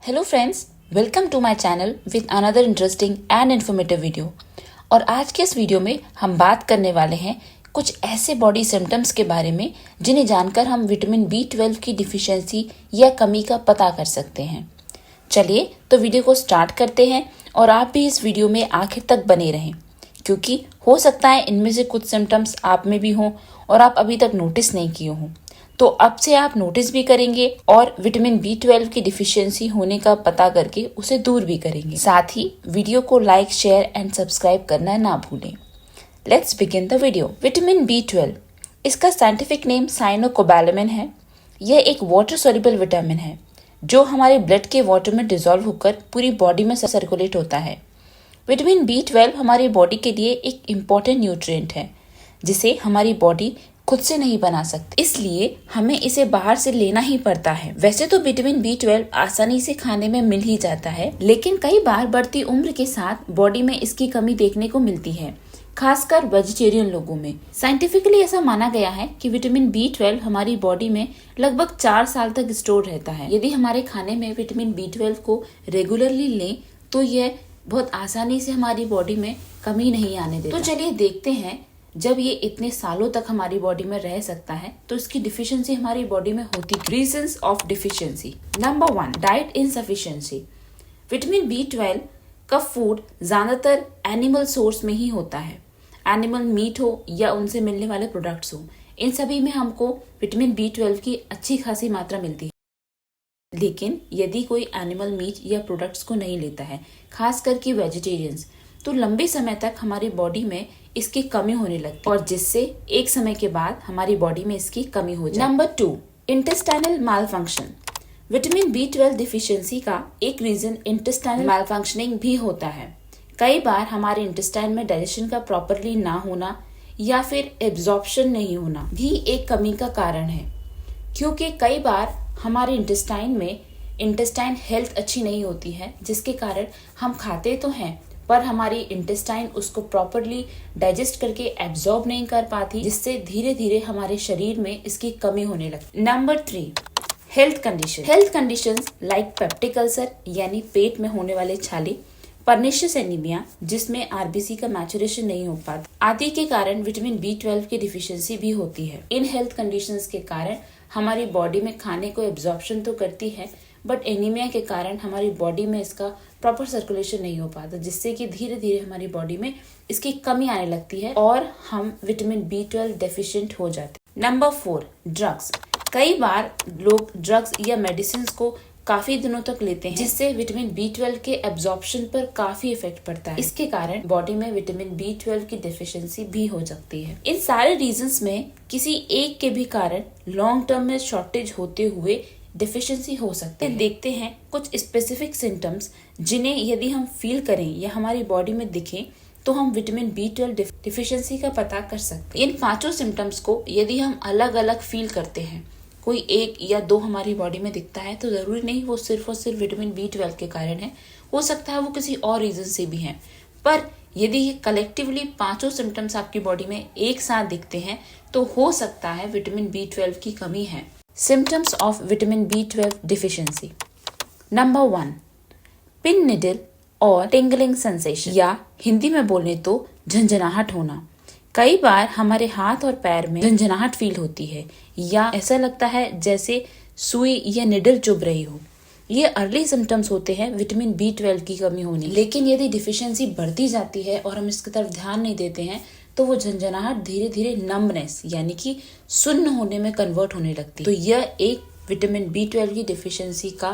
Hello friends, welcome to my channel with another interesting and informative video. और आज के इस वीडियो में हम बात करने वाले हैं कुछ ऐसे बॉडी सिम्टम्स के बारे में जिन्हें जानकर हम विटामिन B12 की डिफिशियंसी या कमी का पता कर सकते हैं। चलिए तो वीडियो को स्टार्ट करते हैं और आप भी इस वीडियो में आखिर तक बने रहें, क्योंकि हो सकता है इनमें से कुछ सिम्टम्स आप में भी हों और आप अभी तक नोटिस नहीं किए हों। तो अब से आप नोटिस भी करेंगे और विटामिन B12 की डिफिशियंसी होने का पता करके उसे दूर भी करेंगे। साथ ही वीडियो को लाइक, शेयर एंड सब्सक्राइब करना ना भूलें। Let's begin the video. Vitamin B12, इसका साइंटिफिक नेम साइनोकोबालामिन है। यह एक वाटर सोल्यूबल विटामिन है जो हमारे ब्लड के वाटर में डिसॉल्व होकर पूरी बॉडी में सर्कुलेट होता है। विटामिन B12 हमारी बॉडी के लिए एक इम्पोर्टेंट न्यूट्रिएंट है जिसे हमारी बॉडी खुद से नहीं बना सकती, इसलिए हमें इसे बाहर से लेना ही पड़ता है। वैसे तो विटामिन B12 आसानी से खाने में मिल ही जाता है, लेकिन कई बार बढ़ती उम्र के साथ बॉडी में इसकी कमी देखने को मिलती है, खासकर वेजिटेरियन लोगों में। साइंटिफिकली ऐसा माना गया है कि विटामिन B12 हमारी बॉडी में लगभग 4 साल तक स्टोर रहता है। यदि हमारे खाने में विटामिन B12 को रेगुलरली लें तो यह बहुत आसानी से हमारी बॉडी में कमी नहीं आने देता। तो चलिए देखते हैं, जब ये इतने सालों तक हमारी बॉडी में रह सकता है तो इसकी डिफिशियंसी हमारी बॉडी में होती है। Reasons of deficiency. Number 1, diet insufficiency. Vitamin B12 का फूड ज्यादातर एनिमल सोर्स में ही होता है। एनिमल मीट हो या उनसे मिलने वाले प्रोडक्ट्स हो, इन सभी में हमको विटामिन B12 की अच्छी खासी मात्रा मिलती है। लेकिन यदि कोई एनिमल मीट या प्रोडक्ट्स को नहीं लेता है, खास करके वेजिटेरियंस, तो लंबे समय तक हमारी बॉडी में इसकी कमी होने लगती है और जिससे एक समय के बाद हमारी बॉडी में इसकी कमी हो जाती है। Number 2, intestinal malfunction. Vitamin B12 deficiency का एक रीजन इंटेस्टाइनल मालफंक्शनिंग भी होता है। कई बार हमारे इंटेस्टाइन में डाइजेशन का प्रॉपरली ना होना या फिर एब्जॉर्प्शन नहीं होना भी एक कमी का कारण है, क्योंकि कई बार हमारे इंटेस्टाइन हेल्थ अच्छी नहीं होती है, जिसके कारण हम खाते तो हैं पर हमारी इंटेस्टाइन उसको प्रॉपरली डाइजेस्ट करके एब्जॉर्ब नहीं कर पाती, जिससे धीरे धीरे हमारे शरीर में इसकी कमी होने लगती। Number 3, health conditions like peptic ulcer यानी पेट में होने वाले छाले, पर्निशियस एनीमिया जिसमें आरबीसी का मैचुरेशन नहीं हो पाता, आदि के कारण विटामिन B12 की डिफिशियंसी भी होती है। इन हेल्थ कंडीशंस के कारण हमारी बॉडी में खाने को एब्जॉर्प्शन तो करती है, बट एनीमिया के कारण हमारी बॉडी में इसका प्रॉपर सर्कुलेशन नहीं हो पाता, जिससे कि धीरे धीरे हमारी बॉडी में इसकी कमी आने लगती है और हम विटामिन B12 डेफिशिएंट हो जाते हैं। Number 4, drugs. कई बार लोग ड्रग्स या मेडिसिन को काफी दिनों तक लेते हैं, जिससे विटामिन B12 के एब्जॉर्प्शन पर काफी इफेक्ट पड़ता है। इसके कारण बॉडी में विटामिन B12 की डेफिशिएंसी भी हो सकती है। इन सारे रीजंस में किसी एक के भी कारण लॉन्ग टर्म में शॉर्टेज होते हुए डिफिशियंसी हो सकती है। देखते हैं कुछ स्पेसिफिक सिम्टम्स जिन्हें यदि हम फील करें या हमारी बॉडी में दिखें तो हम विटामिन B12 डिफिशियंसी का पता कर सकते हैं। इन 5 सिम्टम्स को यदि हम अलग अलग फील करते हैं, कोई एक या 2 हमारी बॉडी में दिखता है, तो जरूरी नहीं वो सिर्फ और सिर्फ विटामिन B12 के कारण है, हो सकता है वो किसी और रीजन से भी है। पर यदि ये कलेक्टिवली 5 सिम्टम्स आपकी बॉडी में एक साथ दिखते हैं तो हो सकता है विटामिन B12 की कमी है। Symptoms of vitamin B12 deficiency. Number 1, pin needle और टिंगलिंग सेंसेशन, या हिंदी में बोले तो झंझनाहट होना। कई बार हमारे हाथ और पैर में झंझनाहट फील होती है या ऐसा लगता है जैसे सुई या निडल चुभ रही हो। ये अर्ली सिम्टम्स होते हैं विटामिन B12 की कमी होने। लेकिन यदि डिफिशियंसी बढ़ती जाती है और हम इसकी तरफ ध्यान नहीं देते हैं तो वो झंझनाहट धीरे धीरे नम्बनेस यानी कि सुन्न होने में कन्वर्ट होने लगती है। तो यह एक विटामिन B12 की डिफिशियंसी का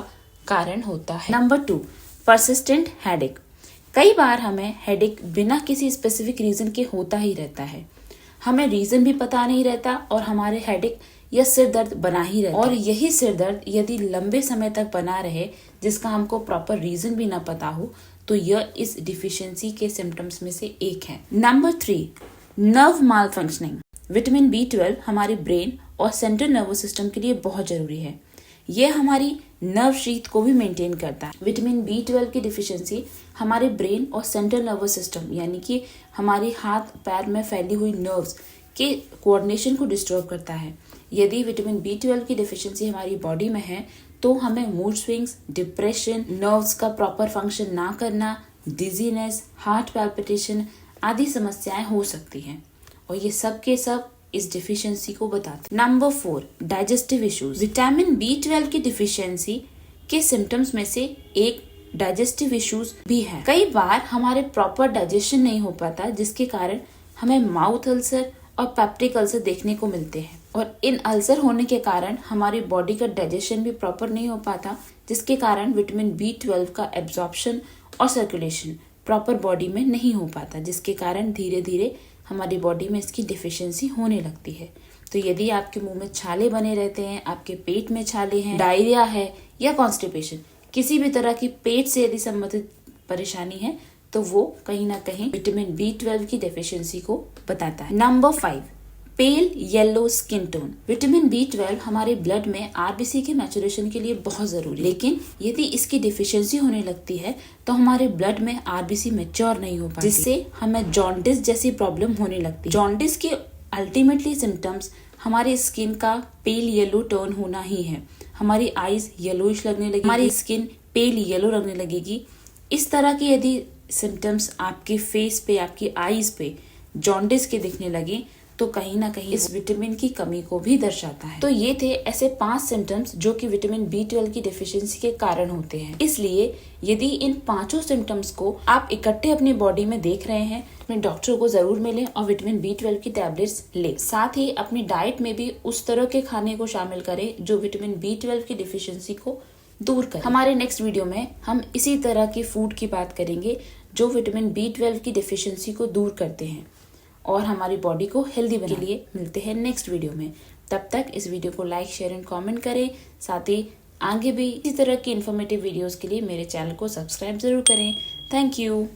कारण होता है। Number 2, persistent headache. कई बार हमें हेडेक बिना किसी स्पेसिफिक रीजन के होता ही रहता है। हमें रीजन भी पता नहीं रहता और हमारे हेडेक या सिर दर्द बना ही रहता है। और यही सिर दर्द यदि लंबे समय तक बना रहे, जिसका हमको प्रॉपर रीजन भी ना पता हो, तो यह इस डिफिशियंसी के सिम्टम्स में से एक है। नंबर 3, नर्व माल फंक्शनिंग। विटामिन B12 हमारे ब्रेन और सेंट्रल नर्वस सिस्टम के लिए बहुत जरूरी है। यह हमारी नर्व शीथ को भी मेंटेन करता है। विटामिन B12 की डिफिशियंसी हमारे ब्रेन और सेंट्रल नर्वस सिस्टम यानी कि हमारे हाथ पैर में फैली हुई नर्व्स के कोऑर्डिनेशन को डिस्टर्ब करता है। यदि विटामिन B12 की डिफिशियंसी हमारी बॉडी में है तो हमें मूड स्विंग्स, डिप्रेशन, नर्व्स का प्रॉपर फंक्शन ना करना, डिजीनेस, हार्ट पैल्पिटेशन आदि समस्याएं हो सकती हैं और ये सब के सब इस डिफिशियंसी को बताते हैं। Number 4, digestive issues. Vitamin B12 की डिफिशियंसी के सिम्टम्स में से एक डाइजेस्टिव इश्यूज भी है। कई बार हमारे प्रॉपर डाइजेशन नहीं हो पाता, जिसके कारण हमें माउथ अल्सर और पेप्टिक अल्सर देखने को मिलते हैं और इन अल्सर होने के कारण हमारी बॉडी का डाइजेशन भी प्रॉपर नहीं हो पाता, जिसके कारण विटामिन B12 का एब्जॉर्प्शन और सर्कुलेशन प्रॉपर बॉडी में नहीं हो पाता, जिसके कारण धीरे धीरे हमारी बॉडी में इसकी डिफिशियंसी होने लगती है। तो यदि आपके मुंह में छाले बने रहते हैं, आपके पेट में छाले हैं, डायरिया है या कॉन्स्टिपेशन, किसी भी तरह की पेट से यदि संबंधित परेशानी है तो वो कहीं ना कहीं विटामिन B12 की डेफिशिएंसी को बताता है। Number 5, pale yellow skin tone. Vitamin B12 हमारे ब्लड में आरबीसी के मैचुरेशन के लिए बहुत जरूरी है, लेकिन यदि इसकी डिफिशियंसी होने लगती है तो हमारे ब्लड में आरबीसी मैच्योर नहीं हो पाती, जिससे हमें जॉन्डिस जैसी प्रॉब्लम होने लगती है। जॉन्डिस के अल्टीमेटली सिम्टम्स हमारी स्किन का पेल येलो टोन होना ही है। हमारी आईज येलोइश लगने लगेगी, हमारी स्किन पेल येलो लगने लगेगी। इस तरह की यदि सिम्टम्स आपके फेस पे, आपकी आईज पे जॉन्डिस के दिखने लगे तो कहीं ना कहीं इस विटामिन की कमी को भी दर्शाता है। तो ये थे ऐसे 5 सिम्टम्स जो कि विटामिन B12 की डेफिशिएंसी के कारण होते हैं। इसलिए यदि इन 5 सिम्टम्स को आप इकट्ठे अपनी बॉडी में देख रहे हैं, अपने डॉक्टर को जरूर मिलें और विटामिन B12 की टैबलेट्स लें। साथ ही अपनी डाइट में भी उस तरह के खाने को शामिल करें जो विटामिन B12 की डेफिशिएंसी को दूर करें। हमारे नेक्स्ट वीडियो में हम इसी तरह की फूड की बात करेंगे जो विटामिन B12 की डेफिशिएंसी को दूर करते हैं और हमारी बॉडी को हेल्दी बनाने के लिए मिलते हैं नेक्स्ट वीडियो में। तब तक इस वीडियो को लाइक, शेयर एंड कमेंट करें। साथ ही आगे भी इसी तरह की इन्फॉर्मेटिव वीडियोस के लिए मेरे चैनल को सब्सक्राइब जरूर करें। Thank you.